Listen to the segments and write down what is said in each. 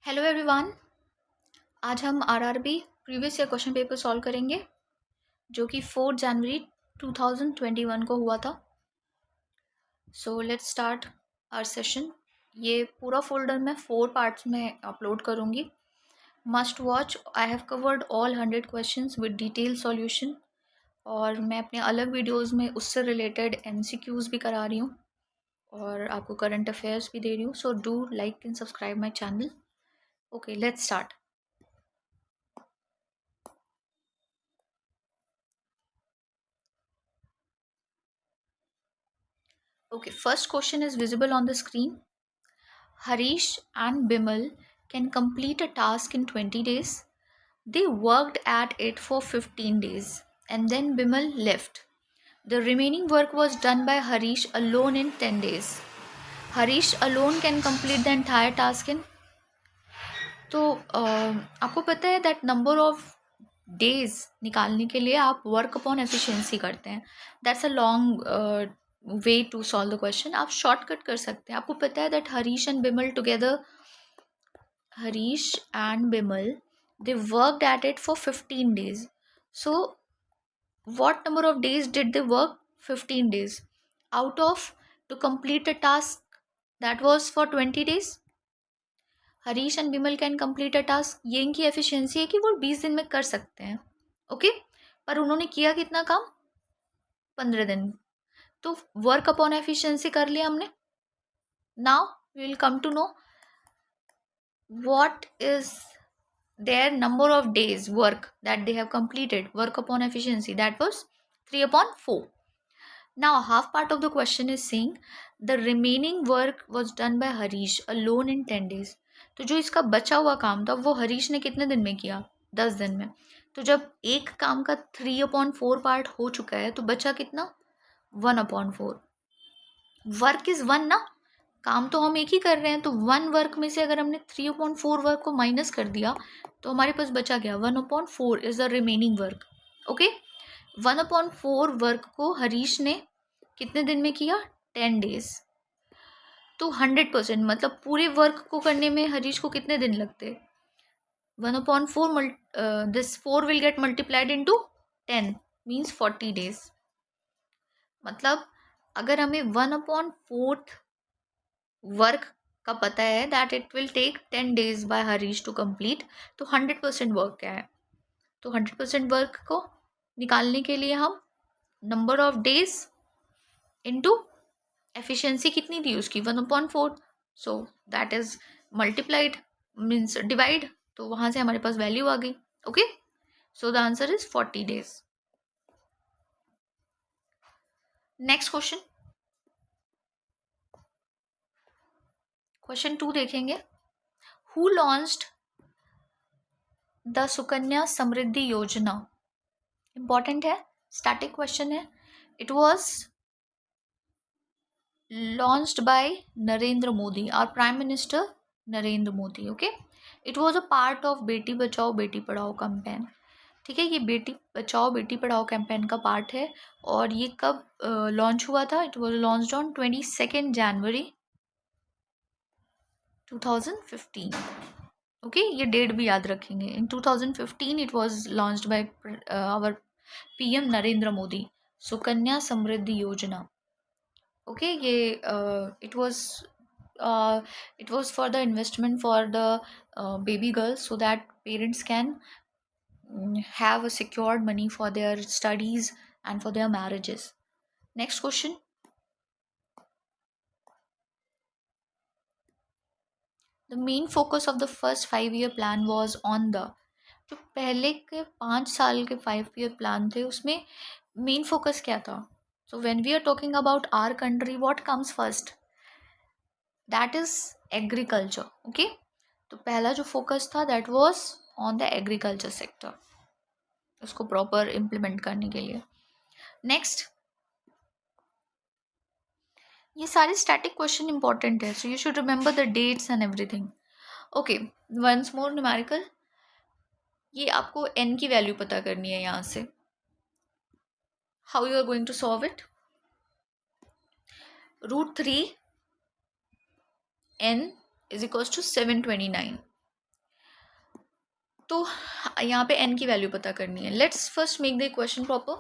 Hello everyone. आज हम RRB previous year question paper solve करेंगे जो कि 4 जनवरी 2021 को हुआ था। So let's start our session. ये पूरा फोल्डर मैं 4 पार्ट्स में अपलोड करूँगी। Must watch. I have covered all 100 questions with detail solution और मैं अपने अलग वीडियोस में उससे रिलेटेड एमसीक्यूज़ भी करा रही हूँ और आपको करंट अफेयर्स भी दे रही हूँ। So do like and subscribe my channel. Okay, let's start. Okay, first question is visible on the screen. Harish and Bimal can complete a task in 20 days. They worked at it for 15 days and then Bimal left. The remaining work was done by Harish alone in 10 days. Harish alone can complete the entire task in. तो आपको पता है that number of days निकालने के लिए आप work upon efficiency करते हैं. That's a long way to solve the question. आप शॉर्टकट कर सकते हैं. आपको पता है that Harish and Bimal they worked at it for 15 days. So what number of days did they work? 15 days. Out of, to complete a task that was for 20 days, Harish and Bimal can complete a task. ये इनकी efficiency है कि वो 20 दिन में कर सकते हैं. ओके, पर उन्होंने किया कितना काम? 15 दिन. तो वर्क अपॉन एफिशिएंसी कर लिया हमने. Now we will come to know what is their number of days work that they have completed. Work upon efficiency, that was 3 upon 4. Now half part of the question is saying the remaining work was done by Harish alone in 10 days. तो जो इसका बचा हुआ काम था वो हरीश ने कितने दिन में किया? 10 दिन में. तो जब एक काम का 3 upon 4 पार्ट हो चुका है तो बचा कितना? 1 upon 4. वर्क इज 1 ना, काम तो हम एक ही कर रहे हैं. तो 1 वर्क में से अगर हमने 3 upon 4 वर्क को माइनस कर दिया तो हमारे पास बचा गया 1 upon 4 is the remaining work. Okay, 1 upon 4 work को हरीश ने कितने दिन में किया? 10 डेज. तो 100%, मतलब पूरे वर्क को करने में हरीश को कितने दिन लगते? 1 upon 4, this 4 will get multiplied into 10, means 40 days. मतलब अगर हमें 1 upon 4 वर्क का पता है that it will take 10 days by Harish to complete, तो 100% वर्क क्या है? तो 100% वर्क को निकालने के लिए हम number of days into efficiency कितनी थी उसकी? 1 upon 4. So that is multiplied, means divide. तो वहां से हमारे पास वैल्यू आ गई. Okay, so the answer is 40 days. Next question, question 2 देखेंगे. Who launched the Sukanya Samriddhi योजना? इंपॉर्टेंट है, स्टैटिक क्वेश्चन है. It was launched by Narendra Modi, our Prime Minister Narendra Modi. Okay, it was a part of Beti Bachao Beti Padhao campaign. ठीक है, ये Beti Bachao Beti Padhao campaign का part है. और ये कब लॉन्च हुआ था? It was launched on 22 January 2015. Okay, ये डेट भी याद रखेंगे. In 2015 it was launched by our PM Narendra Modi, Sukanya Samriddhi Yojana. Okay, ये it was for the investment for the baby girls so that parents can have a secured money for their studies and for their marriages. Next question. The main focus of the first 5-year plan was on the, जो पहले के 5 साल के 5-year plan थे उसमें main focus क्या था? So when we are talking about our country, what comes first? That is agriculture. Okay, तो पहला जो फोकस था that was on the agriculture sector, उसको प्रॉपर इम्प्लीमेंट करने के लिए. नेक्स्ट, ये सारे स्टैटिक क्वेश्चन इंपॉर्टेंट है, so you should remember the dates and everything. Okay, once more numerical. ये आपको n की वैल्यू पता करनी है यहाँ से. How you are going to solve it? √3 n is equals to 729. तो यहाँ पे n की वैल्यू पता करनी है. Let's first make the equation proper.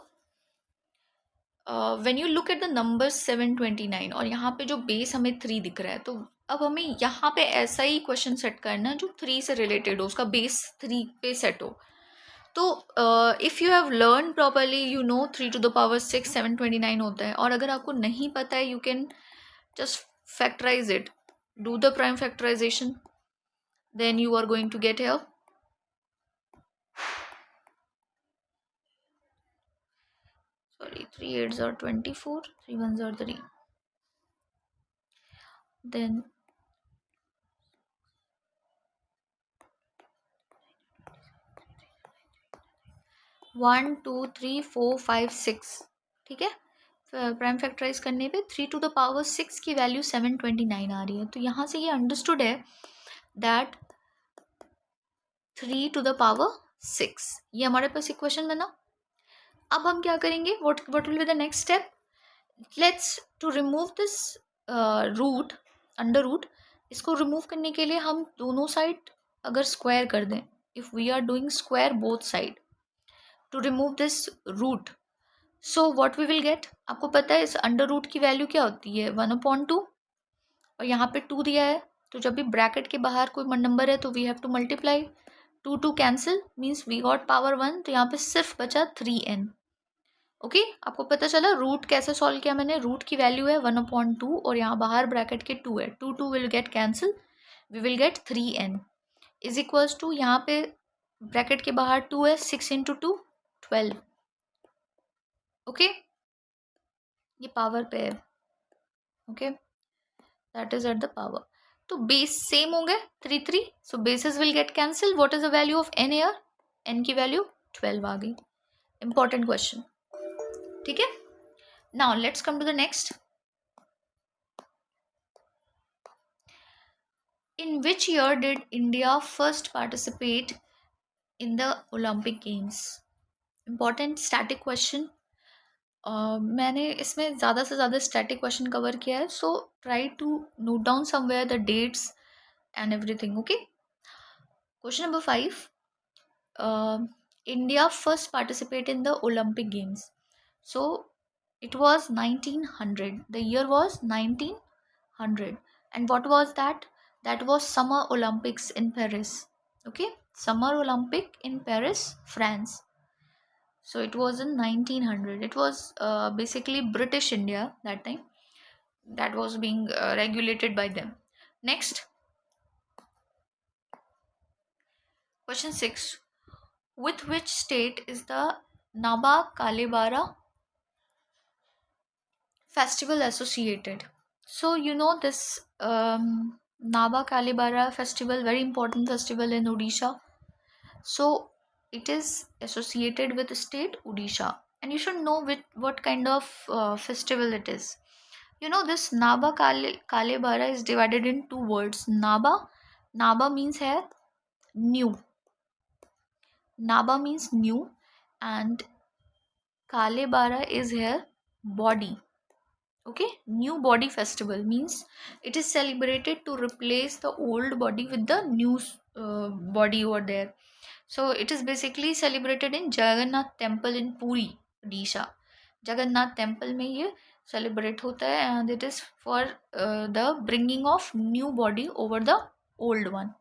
When you look at the number 729 और यहाँ पे जो बेस हमें 3 दिख रहा है, तो अब हमें यहाँ पे ऐसा ही क्वेश्चन सेट करना है जो 3 से रिलेटेड हो, उसका बेस 3 पे सेट हो. तो if you have learn properly, you know 3 to the power 6 729 होता है. और अगर आपको नहीं पता है, you can just factorise it, do the prime factorisation, then you are going to get here. Sorry, 3 8s are 24, 3 1s are 3. Then 1 2 3 4 5 6. ठीक है. प्राइम फैक्टराइज करने पे 3 to the power 6 की वैल्यू 729 आ रही है. तो यहाँ से ये अंडरस्टूड है दैट 3 to the power 6, ये हमारे पास इक्वेशन बना. अब हम क्या करेंगे, what will be the next step? Let's to remove this root, under root, इसको रिमूव करने के लिए हम दोनों साइड अगर स्क्वायर कर दें, if we are doing square both side to remove this root, so what we will get. आपको पता है इस अंडर रूट की वैल्यू क्या होती है, 1/2. और यहाँ पे 2 दिया है, तो जब भी ब्रैकेट के बाहर कोई नंबर है तो we have to multiply. 2 2 cancel means we got power 1, तो यहाँ पे सिर्फ बचा 3n. ओके आपको पता चला रूट कैसे सॉल्व किया मैंने. रूट की वैल्यू है 1/2 और यहाँ बाहर ब्रैकेट के 2 है. 2 2 will get cancel, we will get 3n is equals to, यहाँ पे ब्रैकेट के बाहर 2 है, 6 × 2 12. ओके ये पावर पे है. Okay that is at the power. तो बेस सेम हो गए 3 3, so bases will get cancelled. What is the value of n here, n की वैल्यू 12 आ गई. Important question. ठीक है. Now let's come to the next. In which year did India first participate in the Olympic Games? Important static question. मैंने इसमें ज़्यादा से ज़्यादा स्टैटिक क्वेश्चन कवर किया है, so try to note down somewhere the dates and everything. Okay. Question number 5. India first participate in the Olympic Games. So it was 1900. The year was 1900. And what was that? That was Summer Olympics in Paris. Okay, Summer Olympic in Paris, France. So it was in 1900. It was basically British India that time. That was being regulated by them. Next. Question 6. With which state is the Naba Kalebara festival associated? So you know this Naba Kalebara festival, very important festival in Odisha. So it is associated with the state Odisha, and you should know what kind of festival it is. You know this Naba Kalebara is divided in 2 words. Naba means here new. Naba means new, and Kalebara is here body. Okay, new body festival means it is celebrated to replace the old body with the new body over there. So it is basically celebrated in Jagannath temple in Puri, Odisha. Jagannath temple में ये celebrate होता है, and it is for the bringing of new body over the old one.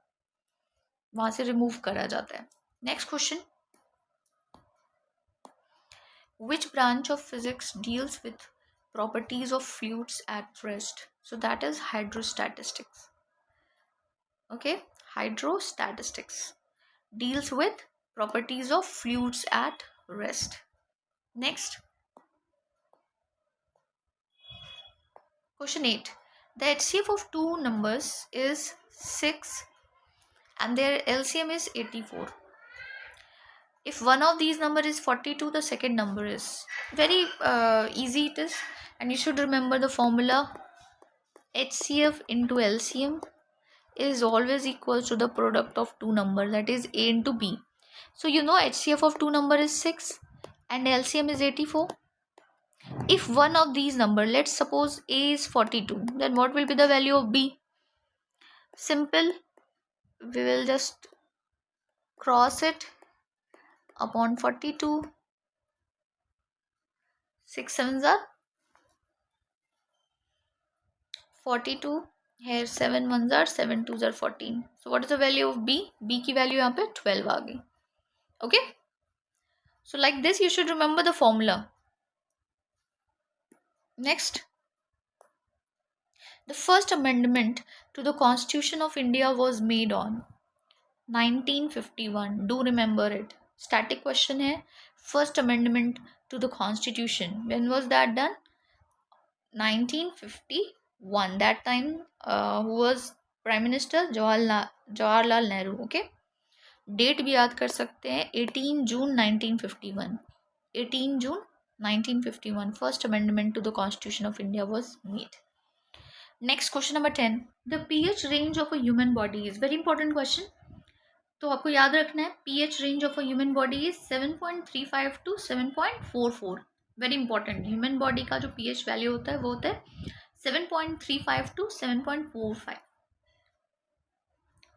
वहाँ से remove करा जाता है. Next question. Which branch of physics deals with properties of fluids at rest? So that is hydrostatistics. Okay, hydrostatistics deals with properties of fluids at rest. Next. Question 8. The HCF of two numbers is 6 and their LCM is 84. If one of these number is 42, the second number is very easy it is, and you should remember the formula. HCF into LCM is always equals to the product of two numbers, that is A into B. So you know HCF of two number is 6 and LCM is 84. If one of these number, let's suppose A is 42, then what will be the value of B? Simple, we will just cross it upon 42. 6 sevens are 42. Here 7 ones are 7 twos are 14. So what is the value of b? b की value यहाँ पे 12 आ गई. Okay, so like this you should remember the formula. Next, the first amendment to the Constitution of India was made on 1951. Do remember it. Static question है. First amendment to the Constitution, when was that done? 1951. That time who was Prime Minister? Jawaharlal Nehru. Okay, date भी याद कर सकते हैं. 18 जून 1951. 18 जून 1951 first amendment to the Constitution of India was made. Next, question number 10. The pH range of a human body is very important question. तो आपको याद रखना है pH range of a human body is 7.35 to 7.44. Very important. Human body का जो pH value होता है वो होता है 7.35 to 7.45.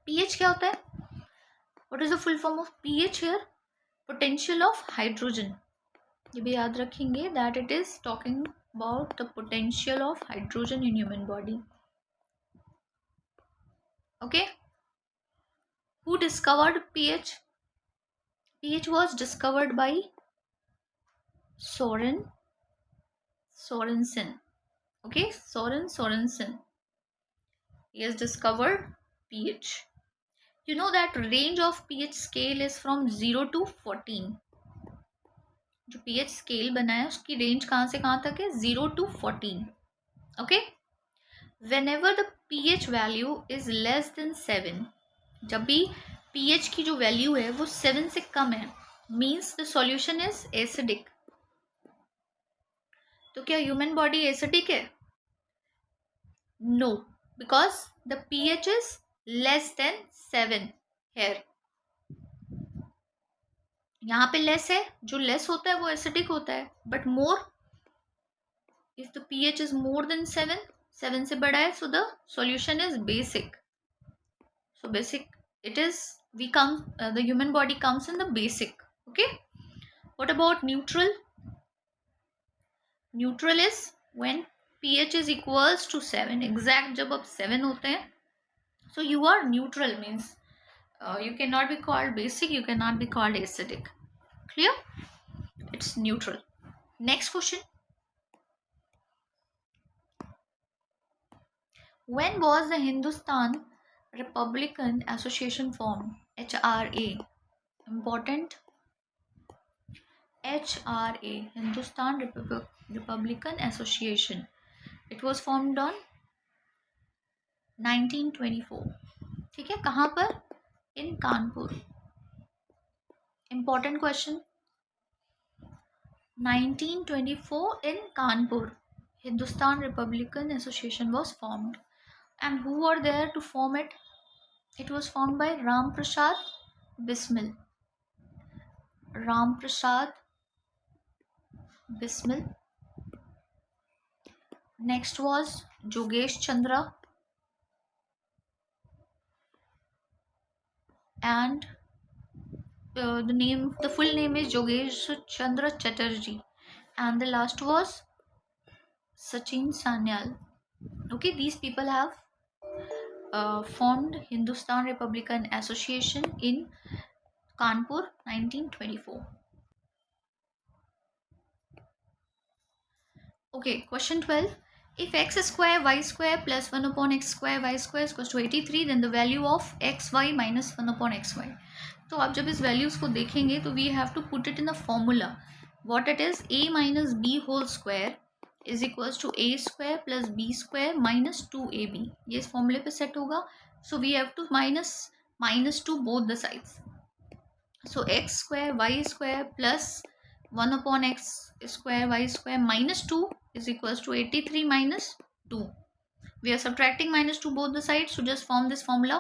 pH क्या होता है? What is the full form of pH here? Potential of hydrogen. ये भी याद रखेंगे that it is talking about the potential of hydrogen in human body. Okay. Who discovered pH? pH was discovered by Sorensen. Okay, Sorensen. He has discovered pH. You know that range of pH scale is from 0 to 14. जो pH scale बना है उसकी range कहाँ से कहाँ तक है? 0 to 14. Okay. Whenever the pH value is less than 7, जब भी pH की जो value है वो 7 से कम है, means the solution is acidic. तो क्या human body acidic है? No, because the pH is less than 7 here. यहाँ पे लेस है, जो लेस होता है वो एसिडिक होता है, but more if the pH is more than 7, 7 से बड़ा है, so the solution is basic. So basic it is, we come the human body comes in the basic. Okay. What about neutral? Neutral is when pH is equals to 7. Exact जब अब 7 होते हैं, so you are neutral, means you cannot be called basic, you cannot be called acidic. Clear? It's neutral. Next question. When was the Hindustan Republican Association formed? HRA. Important. HRA, Hindustan Republican Association. It was formed on 1924. ठीक है, कहाँ पर? In Kanpur. Important question. 1924 in Kanpur, Hindustan Republican Association was formed. And who were there to form it? It was formed by Ram Prasad Bismil. Ram Prasad Bismil. Next was Jogesh Chandra. And the full name is Jogesh Chandra Chatterjee. And the last was Sachin Sanyal. Okay, these people have formed Hindustan Republican Association in Kanpur 1924. Okay, question 12. If x square y square plus 1 upon x square y square is equals to 83, then the value of xy minus 1 upon xy. तो आप जब इस values को देखेंगे तो we have to put it in the formula. What it is? a minus b whole square is equals to a square plus b square minus 2ab. ये इस फॉर्मूले पे सेट होगा. So we have to minus to both the sides. So x square y square plus 1 upon x square y square minus 2 is equals to 83 minus 2. We are subtracting minus 2 both the sides, so just form this formula.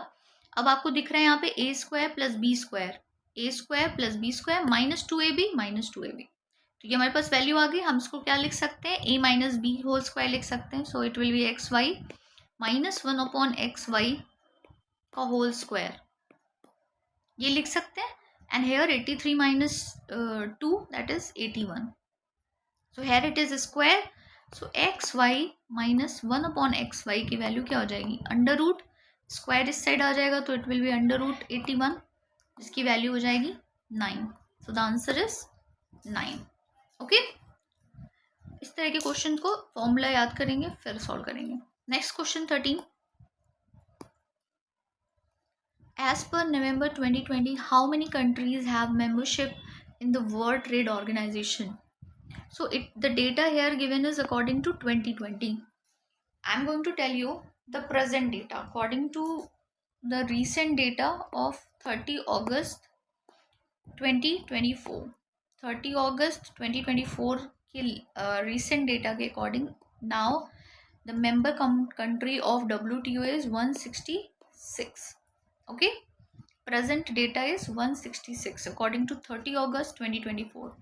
अब आपको दिख रहा है यहाँ पे a square plus b square minus 2ab minus 2ab. तो ये हमारे पास वैल्यू आ गई. हम इसको क्या लिख सकते हैं? a minus b whole square लिख सकते हैं. So it will be xy minus 1 upon xy का होल स्क्वायर. ये लिख सकते हैं. And here 83 minus 2, that is 81. So here it is square. So xy minus 1 upon xy की वैल्यू क्या हो जाएगी, अंडर रूट. स्क्वायर इस साइड आ जाएगा तो it will be under root 81, जिसकी वैल्यू हो जाएगी 9. So the answer is 9. Okay, इस तरह के क्वेश्चन को फॉर्मूला याद करेंगे फिर सॉल्व करेंगे. Next question 13. As per November 2020, how many countries have membership in the World Trade Organization? So the data here given is according to 2020. I'm going to tell you the present data according to the recent data of 30 August 2024. 30 August 2024 की recent data के according, now the member country of WTO is 166. Okay, present data is 166 according to 30 August 2024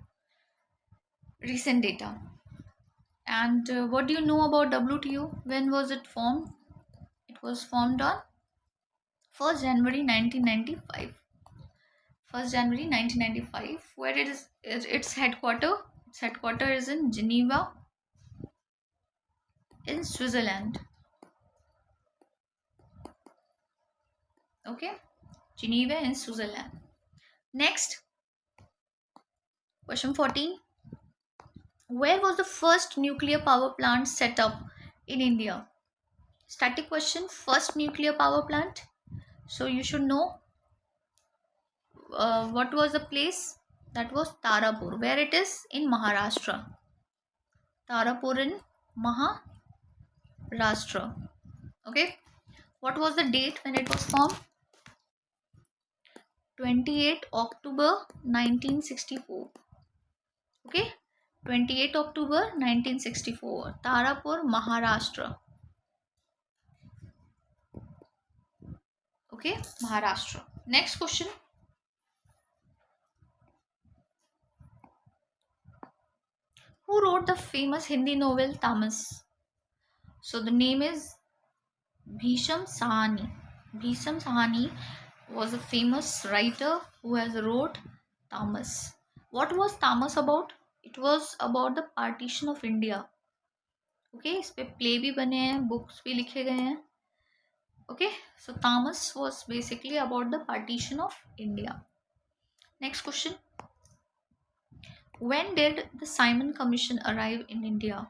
recent data. And what do you know about WTO? When was it formed? It was formed on 1st January 1995. 1st January 1995. Where it is its headquarter? Its headquarter is in Geneva in Switzerland. Okay, Geneva in Switzerland. Next, question 14. Where was the first nuclear power plant set up in India? Static question. First nuclear power plant. So you should know what was the place. That was Tarapur. Where it is? In Maharashtra. Tarapur in Maharashtra. Okay. What was the date when it was formed? 28 October 1964. Okay, 28 October 1964. Tarapur, Maharashtra. Okay, Maharashtra. Next question. Who wrote the famous Hindi novel Tamas? So the name is Bhisham Sahani. Bhisham Sahani was a famous writer who has wrote Tamas. What was Tamas about? It was about the partition of India. Okay, इस पे play भी बने हैं, books भी लिखे गए हैं. Okay, so Tamas was basically about the partition of India. Next question. When did the Simon Commission arrive in India?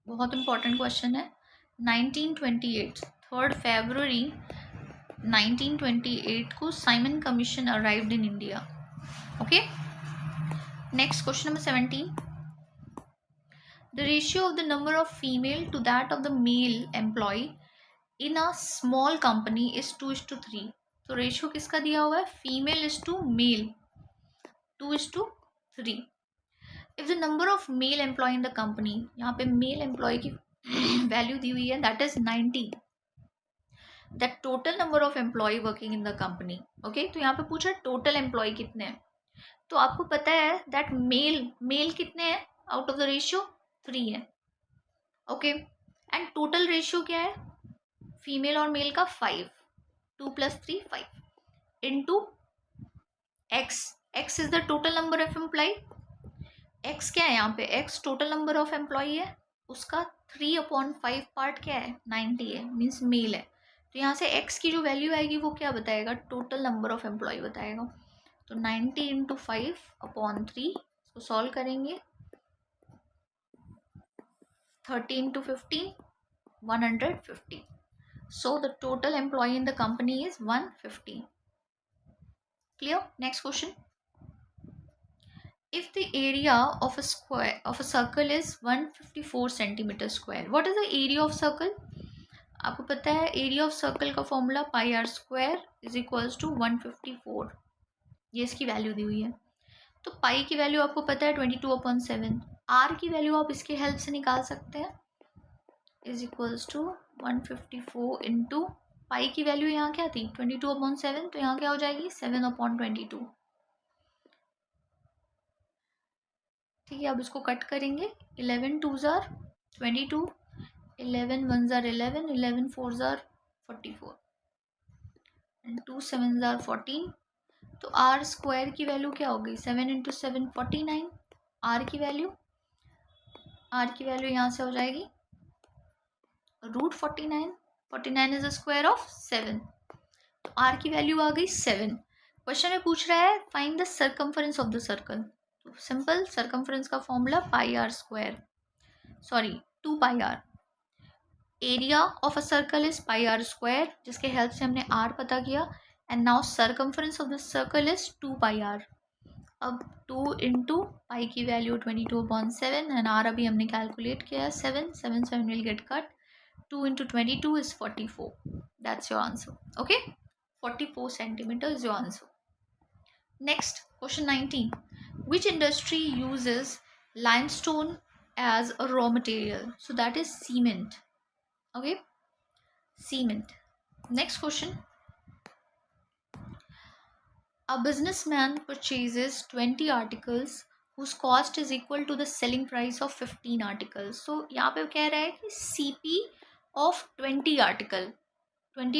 बहुत important question है. 1928. 3rd February 1928 को Simon Commission arrived in India. Okay. Next question number 17. The ratio of the number of female to that of the male employee in a small company is 2:3. तो ratio किसका दिया हुआ है? Female is to male, 2:3. If the number of male employ in the company, यहाँ पे male employ की value दी हुई है, that is 90. The total number of employ working in the company. Okay, तो यहाँ पे पूछा टोटल एम्प्लॉय कितने हैं, तो आपको पता है दैट मेल कितने हैं आउट ऑफ द रेशियो? 3 है. ओके, एंड टोटल रेशियो क्या है फीमेल और मेल का? 5. 2 + 3 5 into x. X is the total number of employ. X क्या है यहाँ पे? X total number of employ है, उसका 3/5 पार्ट क्या है? 90 है, मीन्स मेल है. तो यहाँ से एक्स की जो वैल्यू आएगी वो क्या बताएगा? टोटल नंबर ऑफ एम्प्लॉय बताएगा. तो 90 × 5/3 इसको सॉल्व करेंगे. 30 × 15 150. So the total employee in the company is 150. Clear? Next question. If the area of a circle is 154 centimeter square, what is the area of circle? आपको पता है area of circle का formula πr² = 154. ये इसकी value दी हुई है. तो पाई की वैल्यू आपको पता है 22/7. आर की वैल्यू आप इसके हेल्प से निकाल सकते हैं, = 154 इंटू पाई की वैल्यू यहाँ क्या थी? 22/7. तो यहाँ क्या हो जाएगी? 7/22. ठीक है, अब इसको कट करेंगे. 11 2s are 22, 11 1s are 11, 11 4s are 44 and 2 7s are 14. तो आर स्क्वायर की वैल्यू क्या होगी, 7 इंटू 7 49। आर की वैल्यू यहाँ से हो जाएगी root 49। 49 is the square of 7। तो आर की वैल्यू आ गई 7। क्वेश्चन में पूछ रहा है find the circumference of the circle. तो सिंपल, सर्कमफरेंस का formula pi r square, sorry 2 pi r. Area of a circle is pi r square, जिसके हेल्प से हमने आर पता किया। And now circumference of the circle is 2 pi r. अब 2 into pi की value 22/7 and are अभी हमने calculate किया है 7 7 7 will get cut. 2 into 22 is 44. That's your answer. Okay, 44 centimeter is your answer. Next, question 19. Which industry uses limestone as a raw material? So that is cement. Okay, cement. Next question. A businessman purchases 20 articles whose cost is equal to the selling price of 15 articles. So यहाँ पे कह रहा है कि CP of 20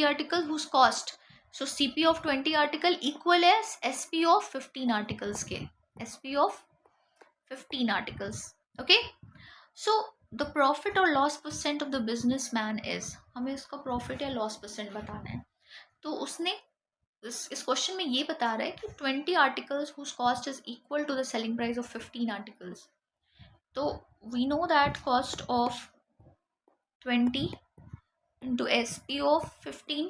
article whose cost, so CP of 20 article equal as SP of 15 articles के, SP of 15 articles. Okay, so the profit or loss percent of the businessman is, हमें इसका profit या loss percent बताना है। तो उसने इस question में ये बता रहा है कि 20 articles whose cost is equal to the selling price of 15 articles. तो we know that cost of 20 into SP of 15.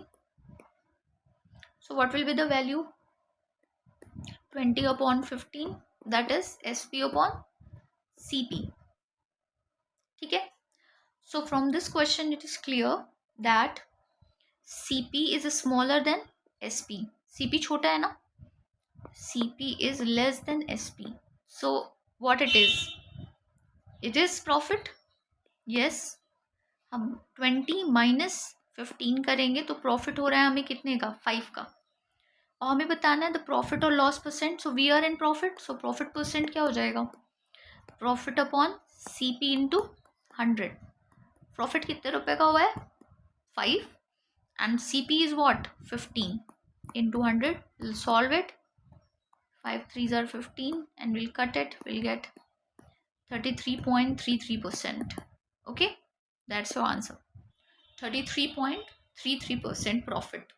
So what will be the value? 20 upon 15, that is SP upon CP. ठीक है, so from this question it is clear that CP is smaller than SP. CP छोटा है ना, CP is less than SP. So what it is? It is profit. Yes, हम 20 minus 15 करेंगे तो profit हो रहा है हमें कितने का, 5 का। और हमें बताना है द प्रॉफिट और loss percent. So we are in profit, so profit percent क्या हो जाएगा, profit upon CP into 100। Profit कितने रुपए का हुआ है, 5, and CP is what, 15 into 100. We'll solve it. 5 3s are 15 and we'll cut it, we'll get 33.33%. Okay, that's your answer, 33.33% profit.